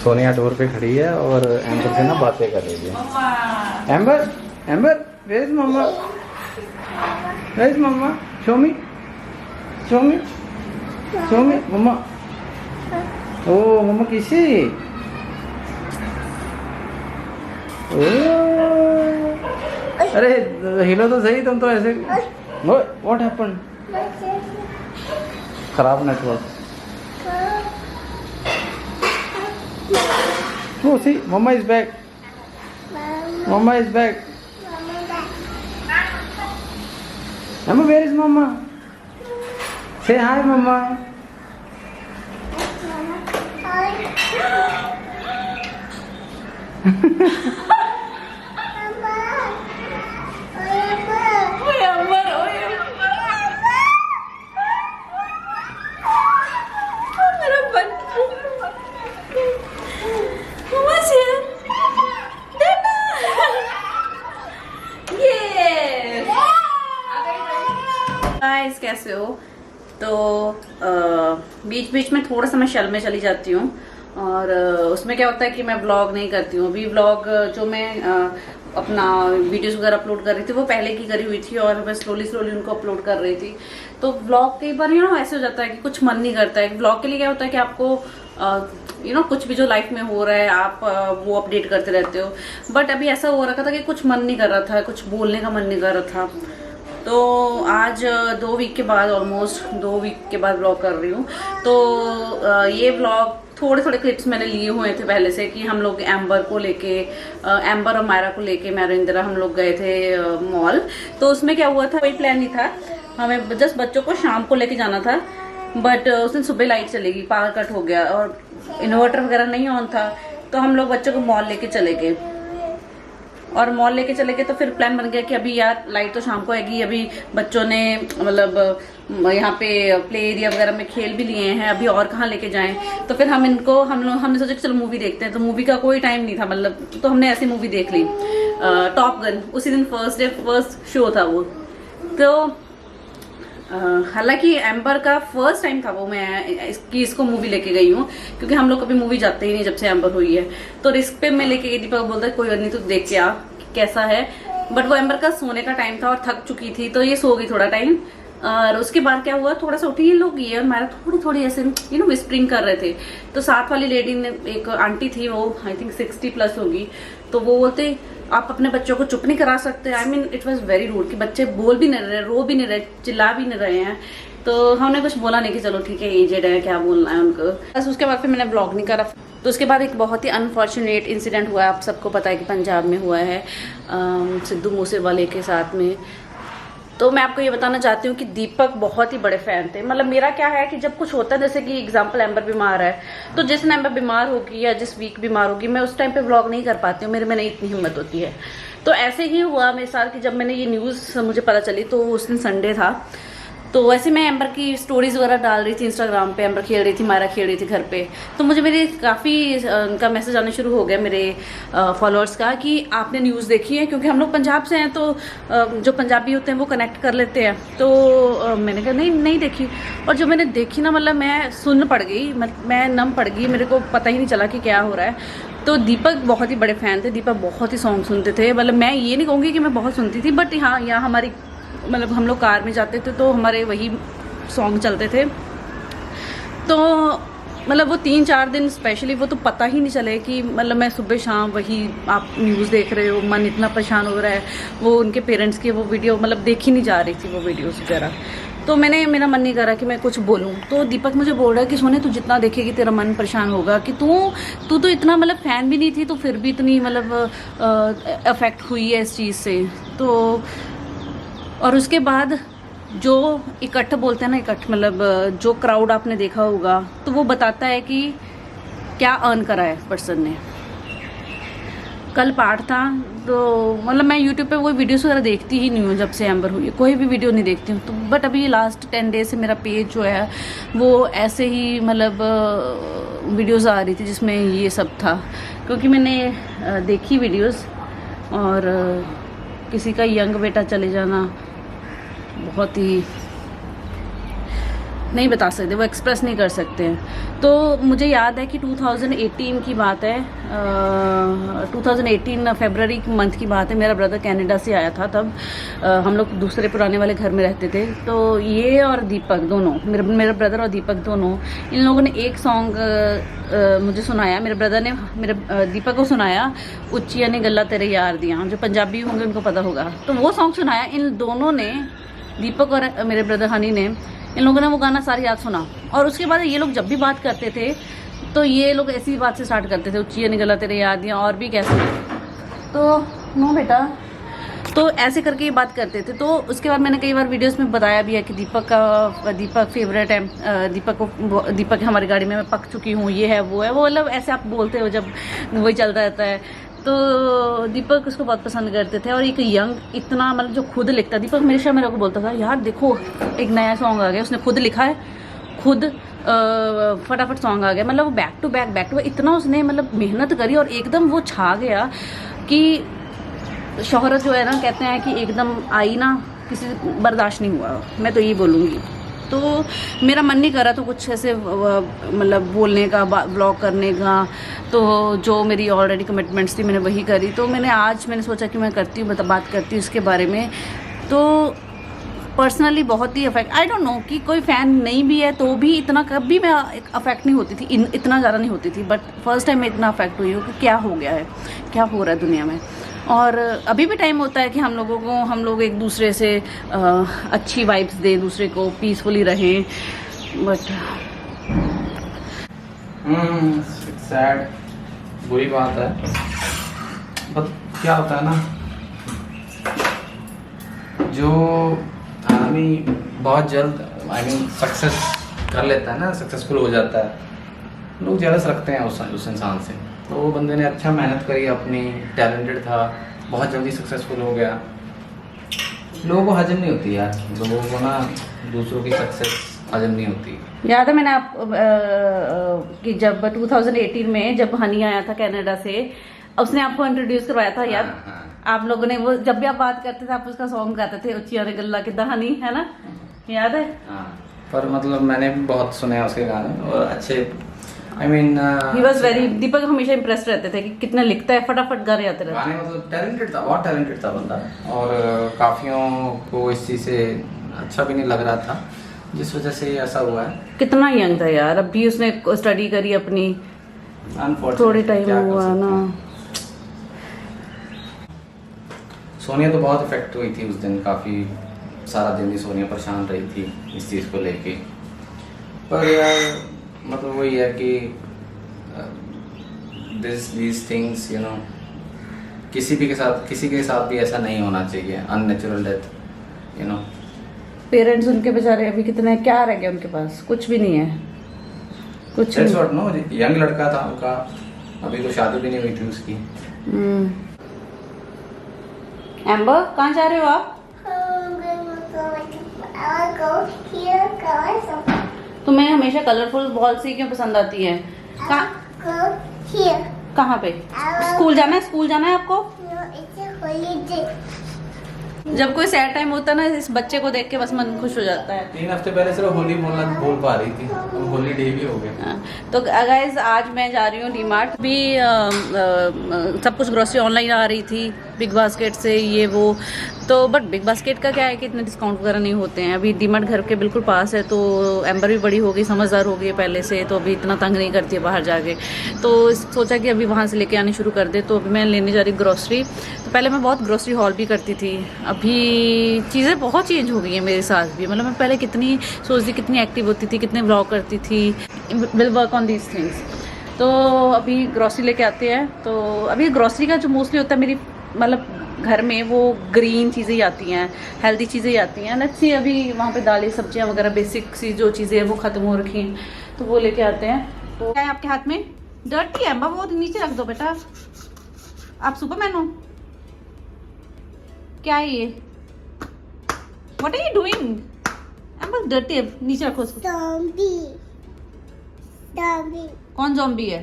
Sonia door पे खड़ी है और एम्बर से ना बातें कर रही है। Amber, Amber, where is mama? Where is mama? Show me, show me, show me mama. Oh mama किसी। अरे हिलो तो सही तुम तो ऐसे। What happened? खराब network. Oh, see, Mama is back. Mama is back. Mama, where is Mama? Say hi, Mama. Guys कैसे हो? तो बीच बीच में थोड़ा सा मैं शल में चली जाती हूँ और उसमें क्या होता है कि मैं व्लॉग नहीं करती हूँ। अभी व्लॉग जो मैं अपना वीडियोस वगैरह अपलोड कर रही थी वो पहले की करी हुई थी और मैं स्लोली उनको अपलोड कर रही थी। तो व्लॉग कई बार ऐसे हो जाता है कि कुछ मन नहीं करता है। व्लॉग के लिए क्या होता है कि आपको कुछ भी जो लाइफ में हो रहा है आप वो अपडेट करते रहते हो। बट अभी ऐसा हो रखा था कि कुछ मन नहीं कर रहा था, कुछ बोलने का मन नहीं कर रहा था। तो आज 2 वीक के बाद, ऑलमोस्ट 2 वीक के बाद व्लॉग कर रही हूँ। तो ये व्लॉग थोड़े क्लिप्स मैंने लिए हुए थे पहले से कि हम लोग एम्बर को लेके, एम्बर और मायरा को लेके, मैरा इंदिरा हम लोग गए थे मॉल। तो उसमें क्या हुआ था, कोई प्लान नहीं था, हमें जस्ट बच्चों को शाम को लेके जाना था। बट उस दिन सुबह लाइट चलेगी, पावर कट हो गया और इन्वर्टर वगैरह नहीं ऑन था। तो हम लोग बच्चों को मॉल लेके चले गए और मॉल लेके चले गए। तो फिर प्लान बन गया कि अभी यार लाइट तो शाम को आएगी, अभी बच्चों ने मतलब यहाँ पे प्ले एरिया वगैरह में खेल भी लिए हैं, अभी और कहाँ लेके जाएं। तो फिर हमने सोचा कि चलो मूवी देखते हैं। तो मूवी का कोई टाइम नहीं था, मतलब तो हमने ऐसी मूवी देख ली, टॉप गन। उसी दिन फर्स्ट शो था वो। तो हालांकि एम्बर का फर्स्ट टाइम था वो, मैं इसको मूवी लेके गई हूँ क्योंकि हम लोग कभी मूवी जाते ही नहीं जब से एम्बर हुई है। तो रिस्क पे मैं लेके गई। दीपक बोलता है कोई और नहीं, तो देख के आ कैसा है। बट वो एम्बर का सोने का टाइम था और थक चुकी थी, तो ये सो गई थोड़ा टाइम। और उसके बाद क्या हुआ, थोड़ा सा उठी ये लोग, ये और मेरा थोड़ी ऐसे विस्परिंग कर रहे थे। तो साथ वाली लेडी ने, एक आंटी थी, वो आई थिंक 60+ होगी, तो वो बोलते आप अपने बच्चों को चुप नहीं करा सकते। I mean it was very rude कि बच्चे बोल भी नहीं रहे, रो भी नहीं रहे, चिल्ला भी नहीं रहे हैं। तो हमने कुछ बोला नहीं कि चलो ठीक है एजेड है, क्या बोलना है उनको। बस उसके बाद फिर मैंने ब्लॉग नहीं करा। तो उसके बाद एक बहुत ही अनफॉर्चुनेट इंसिडेंट हुआ है, आप सबको पता है कि पंजाब में हुआ है सिद्धू मूसेवाले के साथ में। तो मैं आपको ये बताना चाहती हूँ कि दीपक बहुत ही बड़े फैन थे। मतलब मेरा क्या है कि जब कुछ होता है, जैसे कि एग्जांपल एम्बर बीमार है, तो जिस दिन एम्बर बीमार होगी या जिस वीक बीमार होगी, मैं उस टाइम पे व्लॉग नहीं कर पाती हूँ, मेरे में नहीं इतनी हिम्मत होती है। तो ऐसे ही हुआ मेरे साथ कि जब मैंने ये न्यूज़ मुझे पता चली, तो उस दिन संडे था। तो वैसे मैं एम्बर की स्टोरीज वगैरह डाल रही थी इंस्टाग्राम पे, एम्बर खेल रही थी, मायरा खेल रही थी घर पे। तो मुझे मेरे काफ़ी उनका मैसेज आने शुरू हो गया, मेरे फॉलोअर्स का, कि आपने न्यूज़ देखी है, क्योंकि हम लोग पंजाब से हैं तो जो पंजाबी होते हैं वो कनेक्ट कर लेते हैं। तो मैंने कहा नहीं देखी। और जब मैंने देखी ना, मतलब मैं सुन पड़ गई, मैं नम पड़ गई, मेरे को पता ही नहीं चला कि क्या हो रहा है। तो दीपक बहुत ही बड़े फ़ैन थे, दीपक बहुत ही सॉन्ग सुनते थे। मतलब मैं ये नहीं कहूँगी कि मैं बहुत सुनती थी, बट हाँ, यहाँ हमारी मतलब हम लोग कार में जाते थे तो हमारे वही सॉन्ग चलते थे। तो मतलब वो 3-4 दिन स्पेशली, वो तो पता ही नहीं चले कि मतलब मैं सुबह शाम वही आप न्यूज़ देख रहे हो, मन इतना परेशान हो रहा है। वो उनके पेरेंट्स की वो वीडियो मतलब देखी नहीं जा रही थी वो वीडियोस वगैरह। तो मेरा मन नहीं कर रहा कि मैं कुछ बोलूँ। तो दीपक मुझे बोल रहा है कि सोने तू जितना देखेगी तेरा मन परेशान होगा, कि तू तो इतना मतलब फ़ैन भी नहीं थी, तो फिर भी इतनी मतलब अफेक्ट हुई है इस चीज़ से। तो और उसके बाद जो इकट्ठ बोलते हैं ना, इकट्ठ मतलब जो क्राउड आपने देखा होगा, तो वो बताता है कि क्या अर्न करा है पर्सन ने। कल पाठ था, तो मतलब मैं यूट्यूब पे वो वीडियोस वगैरह देखती ही नहीं हूँ जब से एम्बर हुई है, कोई भी वीडियो नहीं देखती हूँ। तो बट अभी लास्ट 10 डेज से मेरा पेज जो है वो ऐसे ही मतलब वीडियोस आ रही थी जिसमें ये सब था, क्योंकि मैंने देखी वीडियोस। और किसी का यंग बेटा चले जाना बहुत ही नहीं बता सकते, वो एक्सप्रेस नहीं कर सकते हैं। तो मुझे याद है कि 2018 की बात है, 2018 फरवरी मंथ की बात है। मेरा ब्रदर कनाडा से आया था तब। हम लोग दूसरे पुराने वाले घर में रहते थे। तो ये और दीपक दोनों, मेरा ब्रदर और दीपक दोनों, इन लोगों ने एक सॉन्ग मुझे सुनाया। मेरे ब्रदर ने मेरे दीपक को सुनाया, उच्चिया ने गल्ला तेरे यार दिया। जो पंजाबी होंगे उनको पता होगा। तो वो सॉन्ग सुनाया इन दोनों ने, दीपक और मेरे ब्रदर हनी ने। इन लोगों ने वो गाना सारी याद सुना। और उसके बाद ये लोग जब भी बात करते थे तो ये लोग ऐसी बात से स्टार्ट करते थे, उच्चिया ने गल्ला तेरे याद दिया, और भी कैसे। तो नो बेटा, तो ऐसे करके ये बात करते थे। तो उसके बाद मैंने कई बार वीडियोस में बताया भी है कि दीपक फेवरेट है, दीपक हमारी गाड़ी में मैं पक चुकी हूँ, ये है वो है, वो मतलब ऐसे आप बोलते हो जब वही चलता रहता है। तो दीपक उसको बहुत पसंद करते थे। और एक यंग इतना मतलब जो खुद लिखता, दीपक हमेशा मेरे को बोलता था यार देखो एक नया सॉन्ग आ गया, उसने खुद लिखा है, खुद फटाफट सॉन्ग आ गया। मतलब वो बैक टू बैक इतना उसने मतलब मेहनत करी और एकदम वो छा गया कि शोहरत जो है ना, कहते हैं कि एकदम आई ना, किसी से बर्दाश्त नहीं हुआ। मैं तो यही बोलूँगी। तो मेरा मन नहीं कर रहा तो कुछ ऐसे मतलब बोलने का, ब्लॉग करने का। तो जो मेरी ऑलरेडी कमिटमेंट्स थी मैंने वही करी। तो मैंने सोचा कि मैं करती हूँ, बात करती हूँ इसके बारे में। तो पर्सनली बहुत ही अफेक्ट, आई डोंट नो कि कोई फ़ैन नहीं भी है तो भी इतना कभी मैं अफेक्ट नहीं होती थी, इतना ज़्यादा नहीं होती थी। बट फर्स्ट टाइम मैं इतना अफेक्ट हुई हूँ कि क्या हो गया है, क्या हो रहा है दुनिया में। और अभी भी टाइम होता है कि हम लोग एक दूसरे से अच्छी वाइब्स दें, दूसरे को पीसफुली रहें। बट सैड, बुरी बात है। बट क्या होता है ना, जो आदमी बहुत जल्द सक्सेस कर लेता है ना, सक्सेसफुल हो जाता है, लोग जेलस रखते हैं उस इंसान से। तो वो बंदे ने अच्छा मेहनत करी अपनी, टैलेंटेड था, बहुत जल्दी सक्सेसफुल हो गया। लोगों को हजम नहीं होती यार, लोगों को ना दूसरों की सक्सेस हजम नहीं होती। याद है मैंने आप कि जब 2018 में जब हनी आया था कनाडा से, उसने आपको इंट्रोड्यूस करवाया था याद। हाँ। आप लोगों ने वो जब भी आप बात करते थे आप उसका सॉन्ग गाते थे, उच्चिया ने गल्ला किदा हनी, है ना, याद है। हाँ, पर मतलब मैंने भी बहुत सुने हैं उसके गाने और अच्छे, I mean he was very, Deepak हमेशा इम्प्रेस्ड रहते थे कि कितना लिखता है, फटाफट गाने आते रहते। गाने मतलब टैलेंटेड था, बहुत टैलेंटेड था बंदा। और काफियों को इस चीज़ से अच्छा भी नहीं लग रहा था, जिस वजह से ऐसा हुआ है। कितना यंग था यार, अब भी उसने स्टडी करी अपनी, थोड़े टाइम हुआ ना। सोनिया तो बहुत इफेक्ट हुई थी उस दिन, काफ़ी सारा दिन ही सोनिया परेशान रही थी इस चीज़ को लेके। पर यार मतलब वही है कि these things you know, किसी के साथ भी ऐसा नहीं होना चाहिए, unnatural death you know. Parents उनके बेचारे अभी कितने, क्या रह गया उनके पास, कुछ भी नहीं है, कुछ नहीं। यंग लड़का था उनका, अभी तो शादी भी नहीं हुई थी उसकी। एम्बर कहाँ जा रहे हो आप? तुम्हें हमेशा कलरफुल बॉल्स ही क्यों पसंद आती है? कहाँ पे? स्कूल जाना है आपको? जब कोई सैड टाइम होता है ना, इस बच्चे को देख के बस मन खुश हो जाता है। 3 हफ्ते पहले सिर्फ होली बोलना बोल पा रही थी, अब होली डे भी हो गया। तो गाइस आज मैं जा रही हूँ डीमार्ट भी, सब कुछ ग्रोसरी ऑनलाइन आ रही थी बिग बास्केट से, ये वो। तो बट बिग बास्केट का क्या है कि इतने डिस्काउंट वगैरह नहीं होते हैं। अभी डीमार्ट घर के बिल्कुल पास है, तो एम्बर भी बड़ी हो गई, समझदार हो गई है पहले से, तो अभी इतना तंग नहीं करती है बाहर जाके। तो सोचा कि अभी वहाँ से लेके आनी शुरू कर दे। तो अभी मैं लेने जा रही ग्रोसरी। तो पहले मैं बहुत ग्रोसरी हॉल भी करती थी, अभी चीज़ें बहुत चेंज हो गई हैं मेरे साथ भी। मतलब मैं पहले कितनी सोचती, कितनी एक्टिव होती थी, कितने ब्लॉग करती थी, will work on these things. तो अभी ग्रोसरी लेके आते हैं। तो अभी ग्रोसरी का जो मोस्टली होता है मेरी मतलब घर में, वो ग्रीन चीज़ें ही आती हैं, हेल्दी चीज़ें ही आती हैं। लेट्स सी अभी वहाँ पे दालें सब्जियाँ वगैरह बेसिक सी जो चीज़ें हैं वो ख़त्म हो रखी हैं, तो वो लेके आते हैं। तो क्या है आपके हाथ में? डर्टी है, वो नीचे रख दो बेटा। आप सुपरमैन हो क्या है ये? What are you doing? बहुत डर्टी है, नीचे रखो उसको। कौन ज़ॉम्बी है?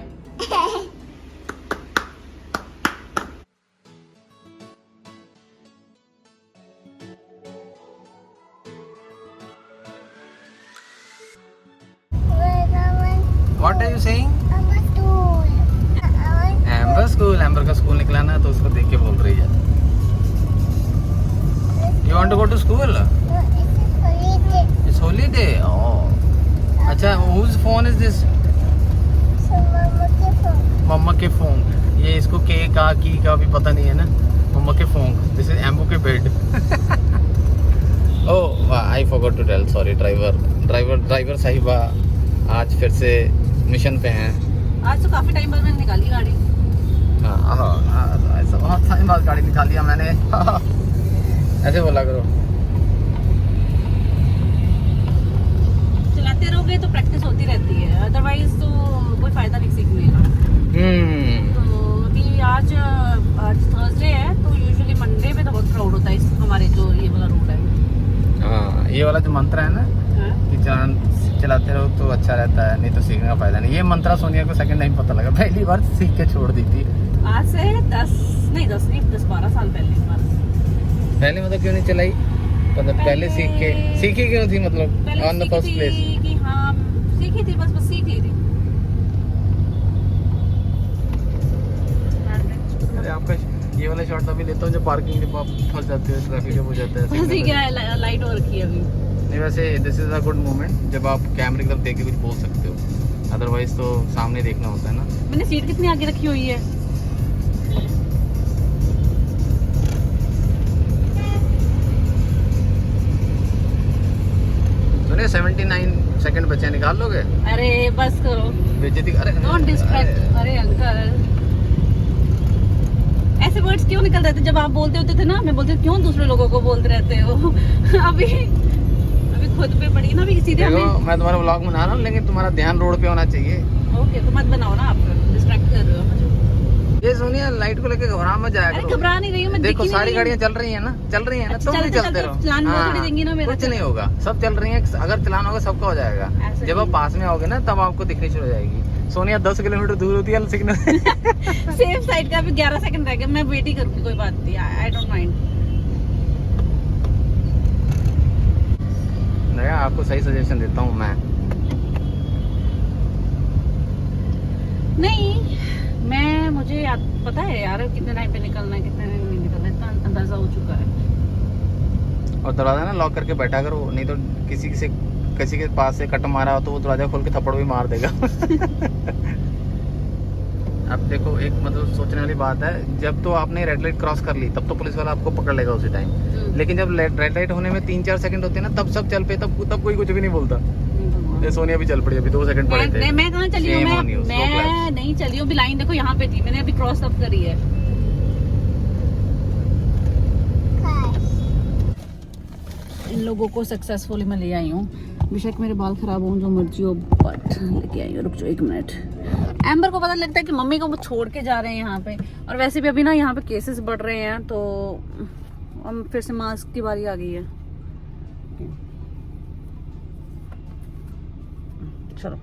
स्कूल, एम्बर का स्कूल निकला ना तो उसको देख के बोल रही है you want to go to school, it's holiday. Oh अच्छा, whose phone is this? Mama के फोन। ये इसको के का की का भी पता नहीं है ना। मम्मा के फोन, दिस इज एम्बू के bed. Oh I forgot to tell, sorry. Driver साहिबा आज फिर से मिशन पे हैं। आज तो काफी टाइम बाद मैंने निकाली गाड़ी। ऐसा बहुत टाइम बाद गाड़ी निकाली है मैंने। ऐसे बोला करो। चलाते रहोगे तो प्रैक्टिस होती रहती है, अदरवाइज तो कोई फायदा नहीं सीखने का। तो अभी आज थर्सडे है तो यूजुअली मंडे पे तो बहुत क्राउड होता है हमारे जो ये वाला रोड है। हाँ, ये वाला जो मंत्र है ना कि चलाते रहो तो अच्छा रहता है, नहीं तो सीखने का फायदा नहीं। ये मंत्रा सोनिया को सेकंड टाइम पता लगा, पहली बार सीख के छोड़ दी थी। आज से 10-12 साल पहले मतलब क्यों नहीं चलाई? मतलब पहले सीखी क्यों थी? मतलब ऑन द फर्स्ट प्लेस कि हाँ सीखी थी, बस सीख ली थी। अरे आपका ये वाला शॉट अभी लेता हूँ जब पार्किंग में आप फंस जाते हो, ट्रैफिक जब हो जाता है। ठीक है, लाइट हो रखी है अभी। नहीं वैसे this is a good moment जब आप कैमरे की तरफ देख के कुछ बोल सकते हो, अदरवाइज तो सामने देखना होता है ना। मैंने सीट कितनी आगे रखी हुई है? सुनिए 79 सेकंड बचे, निकाल लोगे? अरे बस करो, बेइज्जती। अरे डोंट डिस्ट्रैक्ट। अरे अंकल ऐसे वर्ड्स क्यों निकल रहे थे जब आप बोलते होते थे ना? मैं बोलती क्यों दूसरे लोगों को बोलते रहते हो? अभी खुद पे पड़ी ना, अभी सीधे हमें। मैं तुम्हारा व्लॉग बना रहा हूँ लेकिन तुम्हारा ध्यान रोड पे होना चाहिए। ओके तो मत बनाओ ना, आप डिस्ट्रैक्ट कर रहे हो मुझे। ये सोनिया लाइट को लेके घबरा मत जाया करो। घबरा नहीं रही हूँ मैं, देखो सारी गाड़ियाँ चल रही है ना, तुम भी चलते रहो। चलान थोड़ी देंगी ना मेरा। कुछ नहीं होगा, सब चल रही है। अगर चलान होगा सबका हो जाएगा। जब आप पास में आओगे ना तब आपको दिखनी शुरू हो जाएगी। सोनिया 10 किलोमीटर दूर होती है सिग्नल। सेफ साइड का भी 11 सेकंड रह गया, मैं वेट ही करूंगी, कोई बात नहीं, आई डोंट माइंड। नया आपको सही सजेशन देता हूँ मैं। नहीं मुझे पता है यार कितने टाइम पे निकलना है, कितने टाइम नहीं निकलना है, इतना अंदाजा हो चुका है। और दरवाजा ना लॉक करके बैठा करो, नहीं तो किसी के पास से कट मारा हो तो वो दरवाजा खोल के थप्पड़ भी मार देगा। अब देखो एक मतलब सोचने वाली बात है, जब तो आपने रेड लाइट क्रॉस कर ली तब तो पुलिस वाला आपको पकड़ लेगा उसी टाइम। लेकिन जब रेड लाइट होने में 3-4 सेकंड होते हैं ना तब सब चल पे, तब कोई कुछ भी नहीं बोलता। ये सोनिया भी चल पड़ी, अभी 2 सेकंड पड़े थे। मैं कहाँ चली हूँ? मैं नहीं चली हूँ, लाइन देखो यहाँ पे थी, मैंने अभी क्रॉस अप करी है। इन लोगों को सक्सेसफुली मैं ले आई हूँ, बेशक मेरे बाल खराब हों जो मर्जी हो, बट लेके आई हूँ। रुक जाओ 1 मिनट। एम्बर को पता लगता है कि मम्मी को वो छोड़ के जा रहे हैं यहाँ पे, और वैसे भी अभी ना यहाँ पे केसेस बढ़ रहे हैं तो हम फिर से मास्क की बारी आ गई है। चलो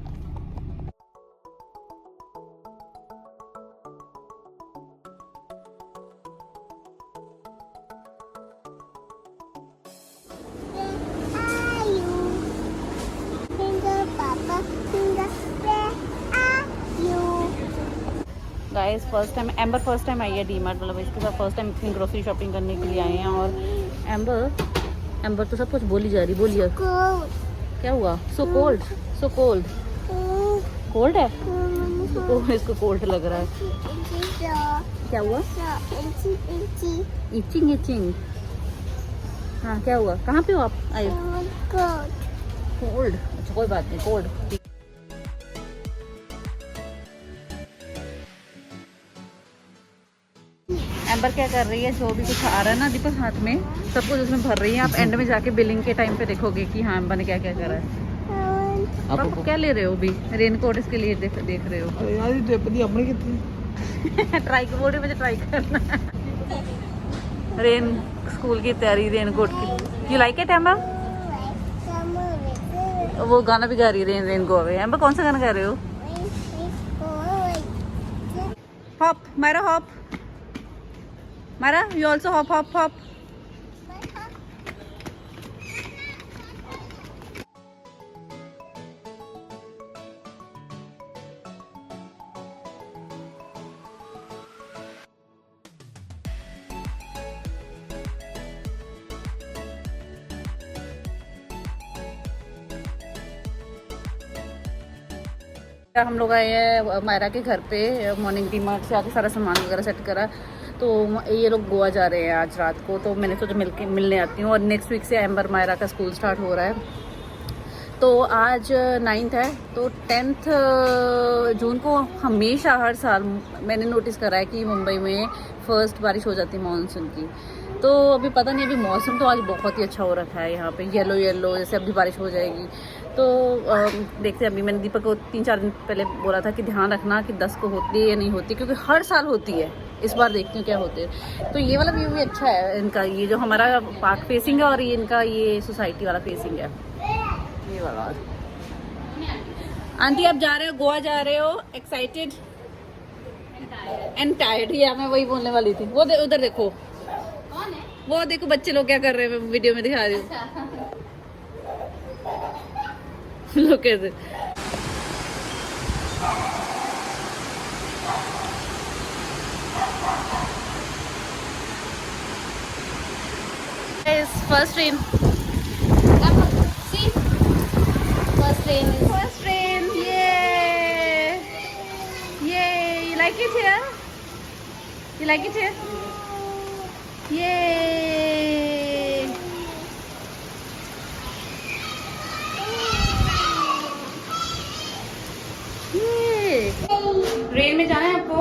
guys, first time amber first time I है डीमार्ट, मतलब इसके साथ फर्स्ट टाइम इतनी ग्रोसरी शॉपिंग करने के लिए आए हैं। और एम्बर तो सब कुछ बोली जा रही, बोलिए क्या हुआ? सो कोल्ड कोल्ड है इसको कोल्ड लग रहा है। क्या हुआ? इचिंग। हाँ क्या हुआ? कहाँ पे हो आप? आए कोल्ड? अच्छा कोई बात नहीं, कोल्ड। एम्बर क्या कर रही है, जो भी कुछ आ रहा है ना दीपक हाथ में, सब कुछ उसमें भर रही है। आप एंड में जाके बिलिंग के टाइम पे देखोगे कि हाँ एम्बर ने क्या क्या करा है। आप क्या ले रहे हो अभी? रेनकोट इसके लिए देख रहे हो? अरे यार ये अपनी कितनी ट्राई बोर्ड में ट्राई करना है। रेन स्कूल की तैयारी रेनकोट की। You like it amber? वो गाना भी गा रही है रेन गो अवे। एम्बर कौन सा गाना गा रहे हो? हॉप मारा, हॉप मारा, you also hop hop hop. हम लोग आए हैं मायरा के घर पे, मॉर्निंग डी मार्ट से आके सारा सामान वगैरह सेट करा। तो ये लोग गोवा जा रहे हैं आज रात को, तो मैंने सोचा मिलने आती हूँ। और नेक्स्ट वीक से एम्बर मायरा का स्कूल स्टार्ट हो रहा है। तो आज 9th है, तो 10th जून को हमेशा हर साल मैंने नोटिस करा है कि मुंबई में फर्स्ट बारिश हो जाती है मानसून की। तो अभी पता नहीं, अभी मौसम तो आज बहुत ही अच्छा हो रखा है यहाँ पे, येलो येलो जैसे अभी बारिश हो जाएगी। तो देखते हैं। अभी मैंने दीपक को 3-4 दिन पहले बोला था कि ध्यान रखना कि 10 को होती है या नहीं होती, क्योंकि हर साल होती है। इस बार देखती हूँ क्या होते हैं। तो ये वाला व्यू भी अच्छा है इनका, ये जो हमारा पार्क फेसिंग है और ये इनका ये सोसाइटी वाला फेसिंग है, ये वाला। आंटी आप जा रहे हो, गोवा जा रहे हो, एक्साइटेड एंड टायर्ड? या मैं वही बोलने वाली थी। वो उधर देखो, कौन है वो? देखो बच्चे लोग क्या कर रहे हैं, मैं वीडियो में दिखा रही हूँ। लोग कैसे first train, first train, yay! Yay! You like it here? You like it here? Yay! Yay! Train में जाना है आपको?